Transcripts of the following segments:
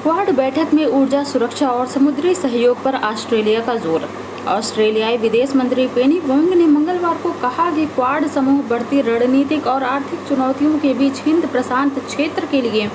Quad बैठक में ऊर्जा सुरक्षा और समुद्री सहयोग पर ऑस्ट्रेलिया का जोर। ऑस्ट्रेलियाई विदेश मंत्री पेनी वोंग ने मंगलवार को कहा कि क्वाड समूह बढ़ती रणनीतिक और आर्थिक चुनौतियों के बीच हिंद प्रशांत क्षेत्र के लिए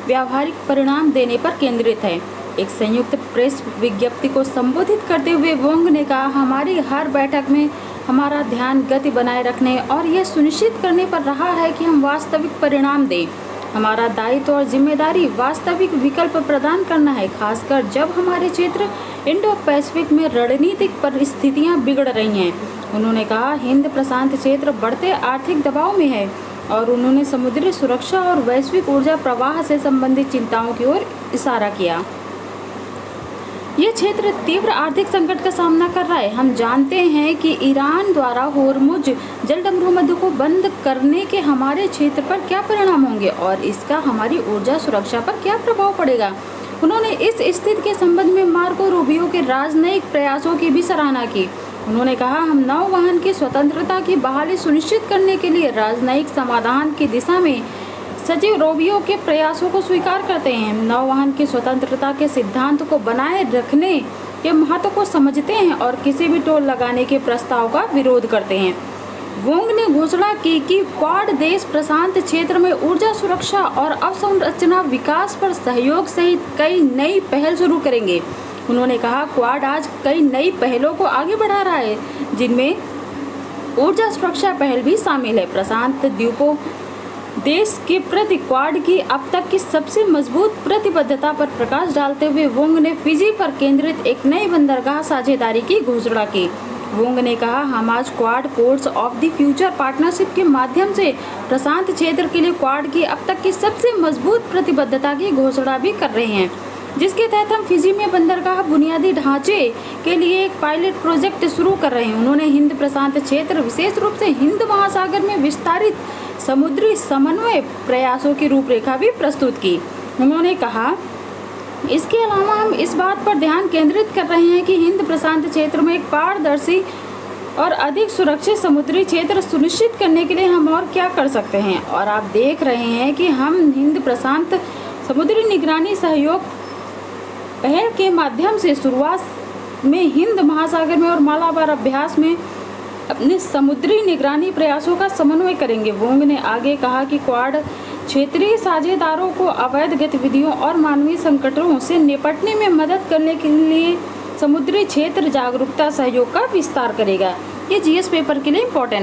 व्यावहारिक परिणाम देने पर केंद्रित है। एक संयुक्त प्रेस विज्ञप्ति को संबोधित करते हुए वोंग ने कहा, हमारी हर बैठक में हमारा ध्यान गति बनाए रखने और यह सुनिश्चित करने पर रहा है कि हम वास्तविक परिणाम दें। हमारा दायित्व और जिम्मेदारी वास्तविक विकल्प प्रदान करना है, खासकर जब हमारे क्षेत्र इंडो पैसिफिक में रणनीतिक परिस्थितियां बिगड़ रही हैं। उन्होंने कहा, हिंद प्रशांत क्षेत्र बढ़ते आर्थिक दबाव में है और उन्होंने समुद्री सुरक्षा और वैश्विक ऊर्जा प्रवाह से संबंधित चिंताओं की ओर इशारा किया। ये क्षेत्र तीव्र आर्थिक संकट का सामना कर रहा है। हम जानते हैं कि ईरान द्वारा होर्मुज जलडमरू को बंद करने के हमारे क्षेत्र पर क्या परिणाम होंगे और इसका हमारी ऊर्जा सुरक्षा पर क्या प्रभाव पड़ेगा। उन्होंने इस स्थिति के संबंध में मार्को रूबियो के राजनयिक प्रयासों की भी सराहना की। उन्होंने कहा, हम नौवहन की स्वतंत्रता की बहाली सुनिश्चित करने के लिए राजनयिक समाधान की दिशा में सचिव रूबियो के प्रयासों को स्वीकार करते हैं। नौवहन की स्वतंत्रता के सिद्धांत को बनाए रखने के महत्व को समझते हैं और किसी भी टोल लगाने के प्रस्ताव का विरोध करते हैं। वोंग ने घोषणा की कि क्वाड देश प्रशांत क्षेत्र में ऊर्जा सुरक्षा और अवसंरचना विकास पर सहयोग सहित कई नई पहल शुरू करेंगे। उन्होंने कहा, क्वाड आज कई नई पहलों को आगे बढ़ा रहा है, जिनमें ऊर्जा सुरक्षा पहल भी शामिल है। प्रशांत द्वीपों देश के प्रति क्वाड की अब तक की सबसे मजबूत प्रतिबद्धता पर प्रकाश डालते हुए वोंग ने फिजी पर केंद्रित एक नई बंदरगाह साझेदारी की घोषणा की। वोंग ने कहा, हम आज quad ports of the future partnership के माध्यम से प्रशांत क्षेत्र के लिए क्वाड की अब तक की सबसे मजबूत प्रतिबद्धता की घोषणा भी कर रहे हैं, जिसके तहत हम फिजी में बंदरगाह बुनियादी ढांचे के लिए एक पायलट प्रोजेक्ट शुरू कर रहे हैं। उन्होंने हिंद प्रशांत क्षेत्र, विशेष रूप से हिंद महासागर में विस्तारित समुद्री समन्वय प्रयासों की रूपरेखा भी प्रस्तुत की। उन्होंने कहा, इसके अलावा हम इस बात पर ध्यान केंद्रित कर रहे हैं कि हिंद प्रशांत क्षेत्र में एक पारदर्शी और अधिक सुरक्षित समुद्री क्षेत्र सुनिश्चित करने के लिए हम और क्या कर सकते हैं। और आप देख रहे हैं कि हम हिंद प्रशांत समुद्री निगरानी सहयोग पहल के माध्यम से शुरुआत में हिंद महासागर में और मालाबार अभ्यास में अपने समुद्री निगरानी प्रयासों का समन्वय करेंगे। वोंग ने आगे कहा कि क्वाड क्षेत्रीय साझेदारों को अवैध गतिविधियों और मानवीय संकटों से निपटने में मदद करने के लिए समुद्री क्षेत्र जागरूकता सहयोग का विस्तार करेगा। ये जीएस पेपर के लिए इम्पोर्टेंट